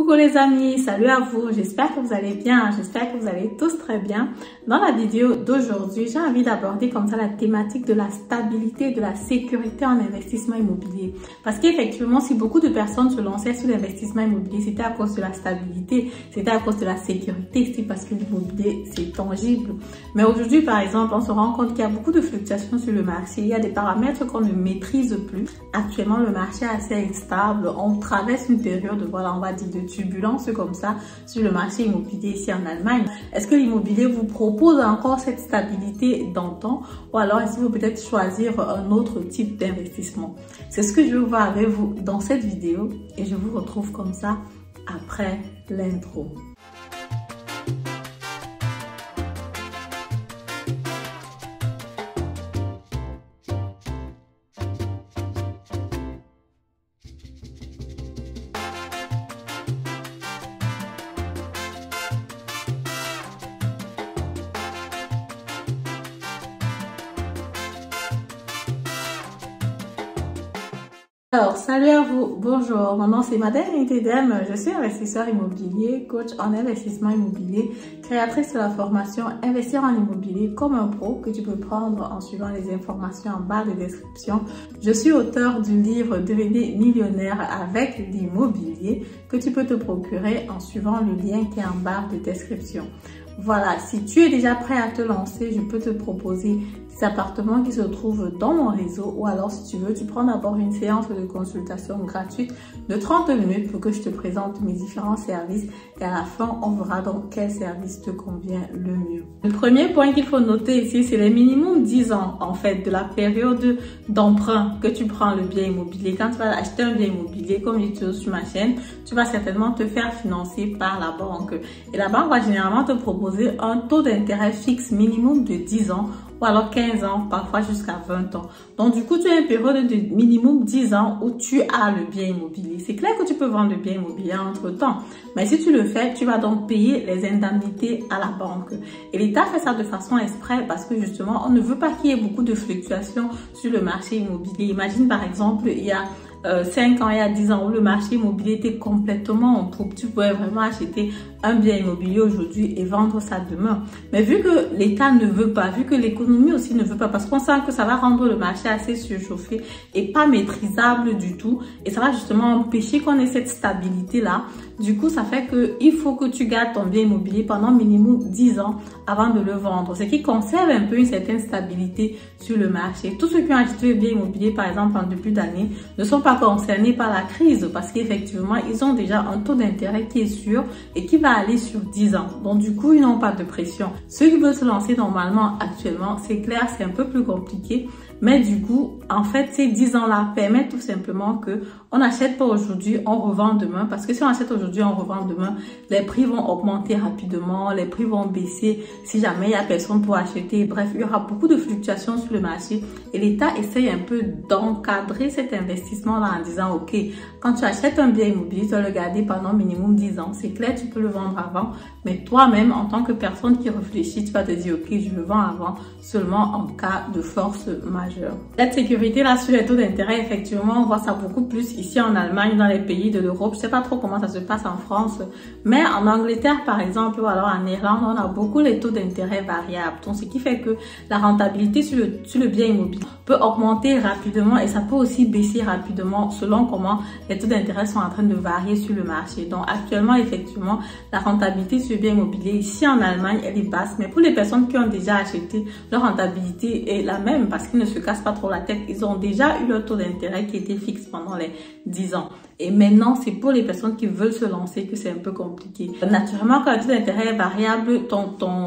Coucou les amis, salut à vous, j'espère que vous allez bien, j'espère que vous allez tous très bien. Dans la vidéo d'aujourd'hui, j'ai envie d'aborder comme ça la thématique de la stabilité et de la sécurité en investissement immobilier. Parce qu'effectivement, si beaucoup de personnes se lançaient sur l'investissement immobilier, c'était à cause de la stabilité, c'était à cause de la sécurité, c'est parce que l'immobilier, c'est tangible. Mais aujourd'hui, par exemple, on se rend compte qu'il y a beaucoup de fluctuations sur le marché, il y a des paramètres qu'on ne maîtrise plus. Actuellement, le marché est assez instable, on traverse une période, voilà, on va dire de turbulence comme ça sur le marché immobilier ici en Allemagne. Est-ce que l'immobilier vous propose encore cette stabilité d'antan ou alors est-ce qu'il faut peut-être choisir un autre type d'investissement? C'est ce que je vais voir avec vous dans cette vidéo et je vous retrouve comme ça après l'intro. Alors, salut à vous, bonjour, mon nom c'est Madame Intedem, je suis investisseur immobilier, coach en investissement immobilier, créatrice de la formation Investir en immobilier comme un pro que tu peux prendre en suivant les informations en barre de description. Je suis auteur du livre Devenez millionnaire avec l'immobilier que tu peux te procurer en suivant le lien qui est en barre de description. Voilà, si tu es déjà prêt à te lancer, je peux te proposer des appartements qui se trouvent dans mon réseau ou alors si tu veux, tu prends d'abord une séance de consultation gratuite de 30 minutes pour que je te présente mes différents services et à la fin, on verra donc quel service te convient le mieux. Le premier point qu'il faut noter ici, c'est les minimum 10 ans en fait de la période d'emprunt que tu prends le bien immobilier. Quand tu vas acheter un bien immobilier, comme je dis sur ma chaîne, tu vas certainement te faire financer par la banque et la banque va généralement te proposer un taux d'intérêt fixe minimum de 10 ans ou alors 15 ans, parfois jusqu'à 20 ans. Donc du coup, tu as une période de minimum 10 ans où tu as le bien immobilier. C'est clair que tu peux vendre le bien immobilier entre temps, mais si tu le fais, tu vas donc payer les indemnités à la banque. Et l'État fait ça de façon exprès parce que justement, on ne veut pas qu'il y ait beaucoup de fluctuations sur le marché immobilier. Imagine par exemple, il y a 5 ans, il y a 10 ans où le marché immobilier était complètement en poupe. Tu pouvais vraiment acheter un bien immobilier aujourd'hui et vendre ça demain. Mais vu que l'État ne veut pas, vu que l'économie aussi ne veut pas, parce qu'on sent que ça va rendre le marché assez surchauffé et pas maîtrisable du tout. Et ça va justement empêcher qu'on ait cette stabilité-là. Du coup, ça fait qu'il faut que tu gardes ton bien immobilier pendant minimum 10 ans avant de le vendre. Ce qui conserve un peu une certaine stabilité sur le marché. Tous ceux qui ont acheté le bien immobilier, par exemple, en début d'année, ne sont pas concernés par la crise parce qu'effectivement, ils ont déjà un taux d'intérêt qui est sûr et qui va aller sur 10 ans. Donc, du coup, ils n'ont pas de pression. Ceux qui veulent se lancer normalement actuellement, c'est clair, c'est un peu plus compliqué. Mais du coup, en fait, ces 10 ans-là permettent tout simplement que on n'achète pas aujourd'hui, on revend demain. Parce que si on achète aujourd'hui, on revend demain, les prix vont augmenter rapidement, les prix vont baisser si jamais il n'y a personne pour acheter. Bref, il y aura beaucoup de fluctuations sur le marché. Et l'État essaye un peu d'encadrer cet investissement-là en disant, OK, quand tu achètes un bien immobilier, tu dois le garder pendant minimum 10 ans. C'est clair, tu peux le vendre avant. Mais toi-même, en tant que personne qui réfléchit, tu vas te dire, OK, je le vends avant, seulement en cas de force majeure. Cette sécurité-là sur les taux d'intérêt, effectivement, on voit ça beaucoup plus ici en Allemagne, dans les pays de l'Europe. Je sais pas trop comment ça se passe en France, mais en Angleterre, par exemple, ou alors en Irlande, on a beaucoup les taux d'intérêt variables. Donc, ce qui fait que la rentabilité sur le bien immobilier peut augmenter rapidement et ça peut aussi baisser rapidement selon comment les taux d'intérêt sont en train de varier sur le marché. Donc, actuellement, effectivement, la rentabilité sur le bien immobilier ici en Allemagne, elle est basse. Mais pour les personnes qui ont déjà acheté, leur rentabilité est la même parce qu'ils ne se cassent pas trop la tête. Ils ont déjà eu leur taux d'intérêt qui était fixe pendant les 10 ans. Et maintenant, c'est pour les personnes qui veulent se lancer que c'est un peu compliqué. Naturellement, quand le taux d'intérêt est variable,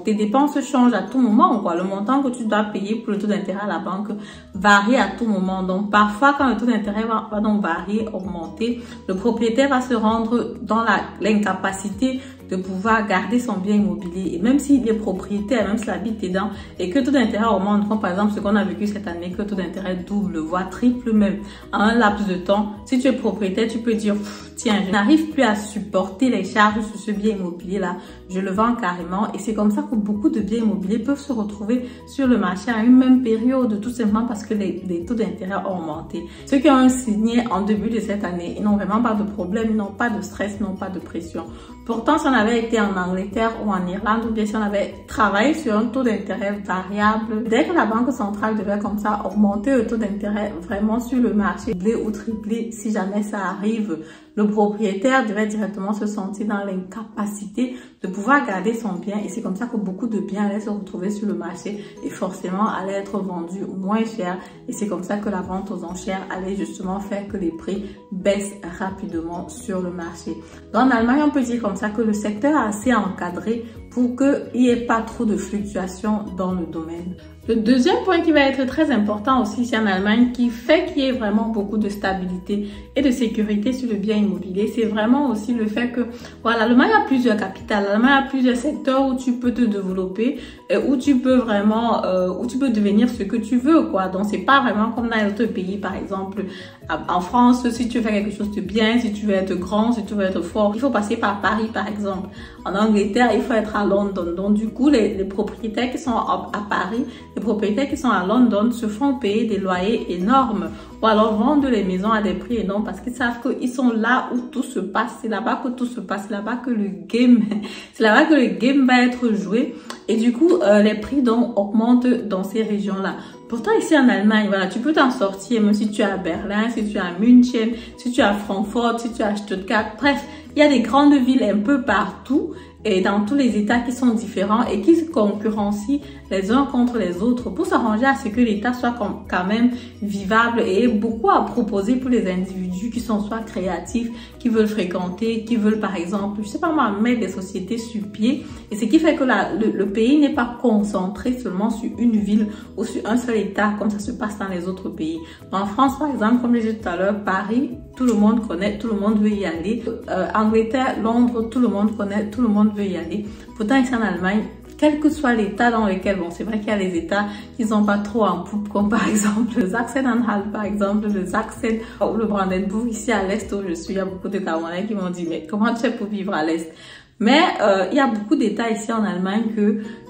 tes dépenses changent à tout moment, quoi. Le montant que tu dois payer pour le taux d'intérêt à la banque varie à tout moment. Donc, parfois, quand le taux d'intérêt va donc varier, augmenter, le propriétaire va se rendre dans l'incapacité de pouvoir garder son bien immobilier. Et même s'il est propriétaire, même s'il habite dedans et que le taux d'intérêt augmente, comme par exemple ce qu'on a vécu cette année, que le taux d'intérêt double, voire triple même en un laps de temps, si tu es propriétaire, tu peux dire tiens, je n'arrive plus à supporter les charges sur ce bien immobilier là, je le vends carrément. Et c'est comme ça que beaucoup de biens immobiliers peuvent se retrouver sur le marché à une même période, tout simplement parce que les taux d'intérêt ont augmenté. Ceux qui ont signé en début de cette année, ils n'ont vraiment pas de problème, ils n'ont pas de stress, ils n'ont pas de pression. Pourtant, si on avait été en Angleterre ou en Irlande, ou bien si on avait travaillé sur un taux d'intérêt variable, dès que la banque centrale devait comme ça augmenter le taux d'intérêt vraiment sur le marché, doubler ou tripler, si jamais ça arrive, le propriétaire devait directement se sentir dans l'incapacité de pouvoir garder son bien. Et c'est comme ça que beaucoup de biens allaient se retrouver sur le marché et forcément allaient être vendus moins cher. Et c'est comme ça que la vente aux enchères allait justement faire que les prix baissent rapidement sur le marché. Donc en Allemagne, on peut dire comme ça que le secteur est assez encadré pour qu'il n'y ait pas trop de fluctuations dans le domaine. Le deuxième point qui va être très important aussi ici en Allemagne, qui fait qu'il y ait vraiment beaucoup de stabilité et de sécurité sur le bien immobilier, c'est vraiment aussi le fait que, voilà, l'Allemagne a plusieurs capitales, l'Allemagne a plusieurs secteurs où tu peux te développer, où tu peux vraiment, où tu peux devenir ce que tu veux, quoi. Donc, c'est pas vraiment comme dans d'autres pays, par exemple, en France, si tu veux faire quelque chose de bien, si tu veux être grand, si tu veux être fort, il faut passer par Paris, par exemple. En Angleterre, il faut être à London. Donc, du coup, les propriétaires qui sont à Paris, les propriétaires qui sont à London se font payer des loyers énormes ou alors vendent les maisons à des prix énormes parce qu'ils savent qu'ils sont là où tout se passe. C'est là-bas que tout se passe, c'est là-bas que le game, c'est là-bas que le game va être joué. Et du coup, les prix donc augmentent dans ces régions-là. Pourtant, ici en Allemagne, voilà, tu peux t'en sortir, même si tu es à Berlin, si tu es à München, si tu es à Francfort, si tu es à Stuttgart. Bref, il y a des grandes villes un peu partout et dans tous les États qui sont différents et qui se concurrencient les uns contre les autres pour s'arranger à ce que l'État soit quand même vivable et ait beaucoup à proposer pour les individus qui sont soit créatifs, qui veulent fréquenter, qui veulent par exemple, je sais pas moi, mettre des sociétés sur pied. Et ce qui fait que le pays n'est pas concentré seulement sur une ville ou sur un seul État comme ça se passe dans les autres pays. En France par exemple, comme je disais tout à l'heure, Paris, tout le monde connaît, tout le monde veut y aller. Angleterre, Londres, tout le monde connaît, tout le monde veut y aller. Pourtant ici en Allemagne, quel que soit l'état dans lequel, bon, c'est vrai qu'il y a les états qui sont pas trop en poupe, comme par exemple le Sachsen-Anhalt, par exemple le Sachsen ou le Brandenburg. Ici à l'est où je suis, il y a beaucoup de Camerounais qui m'ont dit, mais comment tu fais pour vivre à l'est? Mais il y a beaucoup d'états ici en Allemagne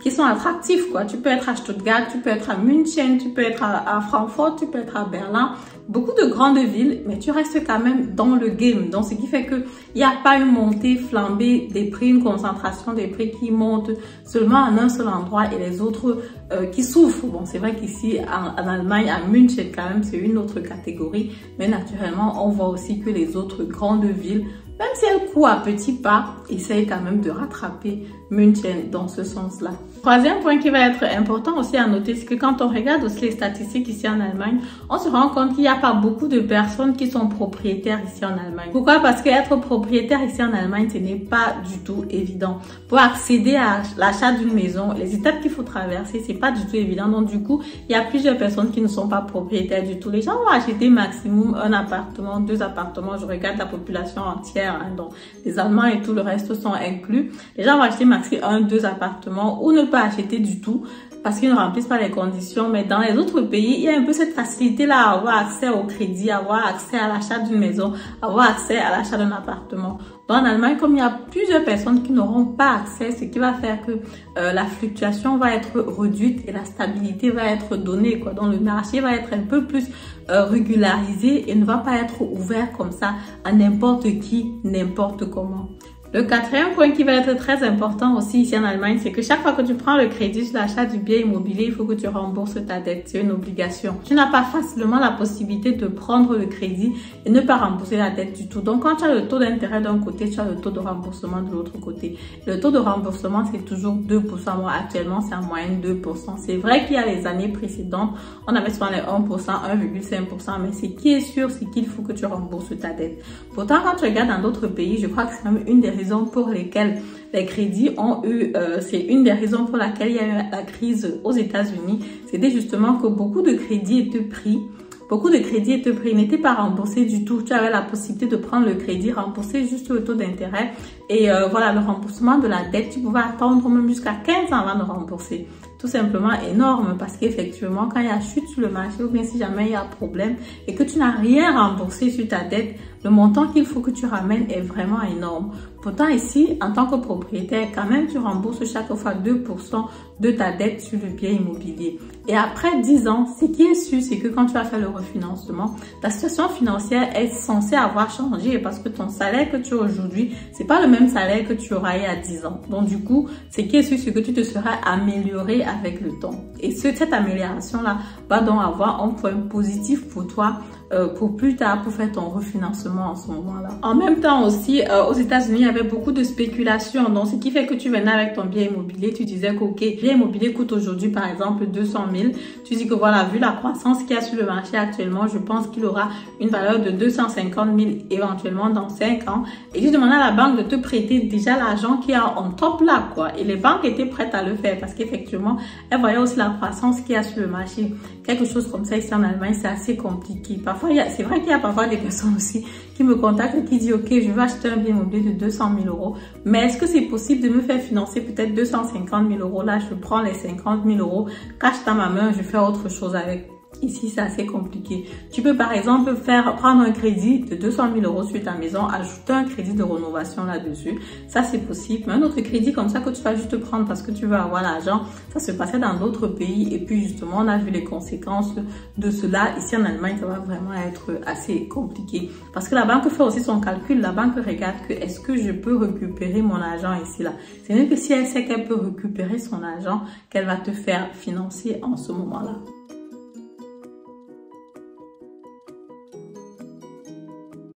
qui sont attractifs, quoi. Tu peux être à Stuttgart, tu peux être à München, tu peux être à Francfort, tu peux être à Berlin. Beaucoup de grandes villes, mais tu restes quand même dans le game. Donc, ce qui fait que il n'y a pas une montée flambée des prix, une concentration des prix qui monte seulement en un seul endroit et les autres qui souffrent. Bon, c'est vrai qu'ici, en Allemagne, à München, quand même, c'est une autre catégorie. Mais naturellement, on voit aussi que les autres grandes villes, même si elles courent à petits pas, essayent quand même de rattraper München dans ce sens-là. Troisième point qui va être important aussi à noter, c'est que quand on regarde aussi les statistiques ici en Allemagne, on se rend compte qu'il n'y a pas beaucoup de personnes qui sont propriétaires ici en Allemagne. Pourquoi? Parce qu'être propriétaire ici en Allemagne, ce n'est pas du tout évident. Pour accéder à l'achat d'une maison, les étapes qu'il faut traverser, c'est pas du tout évident. Donc du coup, il y a plusieurs personnes qui ne sont pas propriétaires du tout. Les gens vont acheter maximum un appartement, 2 appartements. Je regarde la population entière, hein, donc les Allemands et tout le reste sont inclus. Les gens vont acheter maximum 1, 2 appartements ou ne pas acheter du tout parce qu'ils ne remplissent pas les conditions. Mais dans les autres pays, il y a un peu cette facilité-là à avoir accès au crédit, à avoir accès à l'achat d'une maison, à avoir accès à l'achat d'un appartement. Donc en Allemagne, comme il y a plusieurs personnes qui n'auront pas accès, ce qui va faire que la fluctuation va être réduite et la stabilité va être donnée, quoi. Donc le marché va être un peu plus régularisé et ne va pas être ouvert comme ça à n'importe qui, n'importe comment. Le quatrième point qui va être très important aussi ici en Allemagne, c'est que chaque fois que tu prends le crédit sur l'achat du bien immobilier, il faut que tu rembourses ta dette. C'est une obligation. Tu n'as pas facilement la possibilité de prendre le crédit et ne pas rembourser la dette du tout. Donc, quand tu as le taux d'intérêt d'un côté, tu as le taux de remboursement de l'autre côté. Le taux de remboursement, c'est toujours 2%. Bon, actuellement, c'est en moyenne 2%. C'est vrai qu'il y a les années précédentes, on avait souvent les 1%, 1,5%, mais ce qui est sûr, c'est qu'il faut que tu rembourses ta dette. Pourtant, quand tu regardes dans d'autres pays, je crois que c'est même une des raisons pour lesquelles les crédits ont eu, c'est une des raisons pour laquelle il y a eu la crise aux États-Unis. C'était justement que beaucoup de crédits étaient pris beaucoup de crédits n'étaient pas remboursés du tout. Tu avais la possibilité de prendre le crédit, rembourser juste le taux d'intérêt et voilà, le remboursement de la dette, tu pouvais attendre même jusqu'à 15 ans avant de rembourser. Tout simplement énorme parce qu'effectivement, quand il y a chute sur le marché ou bien si jamais il y a problème et que tu n'as rien remboursé sur ta dette, le montant qu'il faut que tu ramènes est vraiment énorme. Pourtant ici, en tant que propriétaire, quand même, tu rembourses chaque fois 2% de ta dette sur le bien immobilier. Et après 10 ans, ce qui est sûr, c'est que quand tu vas faire le refinancement, ta situation financière est censée avoir changé parce que ton salaire que tu as aujourd'hui, c'est pas le même salaire que tu auras il y a 10 ans. Donc du coup, ce qui est sûr, c'est que tu te seras amélioré avec le temps. Et cette amélioration-là va donc avoir un point positif pour toi pour plus tard, pour faire ton refinancement en ce moment-là. En même temps aussi, aux États-Unis, il y avait beaucoup de spéculation. Donc, ce qui fait que tu venais avec ton bien immobilier, tu disais que, ok, le bien immobilier coûte aujourd'hui, par exemple, 200 000. Tu dis que voilà, vu la croissance qu'il y a sur le marché actuellement, je pense qu'il aura une valeur de 250 000 éventuellement dans 5 ans. Et tu demandais à la banque de te prêter déjà l'argent qui est en top là, quoi. Et les banques étaient prêtes à le faire parce qu'effectivement, elles voyaient aussi la croissance qu'il y a sur le marché. Quelque chose comme ça ici en Allemagne, c'est assez compliqué. Parfois, c'est vrai qu'il y a parfois des personnes aussi qui me contactent et qui disent, ok, je veux acheter un bien immobilier de 200 000 euros, mais est-ce que c'est possible de me faire financer peut-être 250 000 euros? Là, je prends les 50 000 euros, cache dans ma main, je fais autre chose avec. Ici, c'est assez compliqué. Tu peux par exemple prendre un crédit de 200 000 euros sur ta maison, ajouter un crédit de rénovation là-dessus. Ça, c'est possible. Mais un autre crédit comme ça que tu vas juste prendre parce que tu veux avoir l'argent, ça se passait dans d'autres pays. Et puis justement, on a vu les conséquences de cela. Ici en Allemagne, ça va vraiment être assez compliqué. Parce que la banque fait aussi son calcul. La banque regarde que est-ce que je peux récupérer mon argent ici là. C'est même que si elle sait qu'elle peut récupérer son argent, qu'elle va te faire financer en ce moment-là.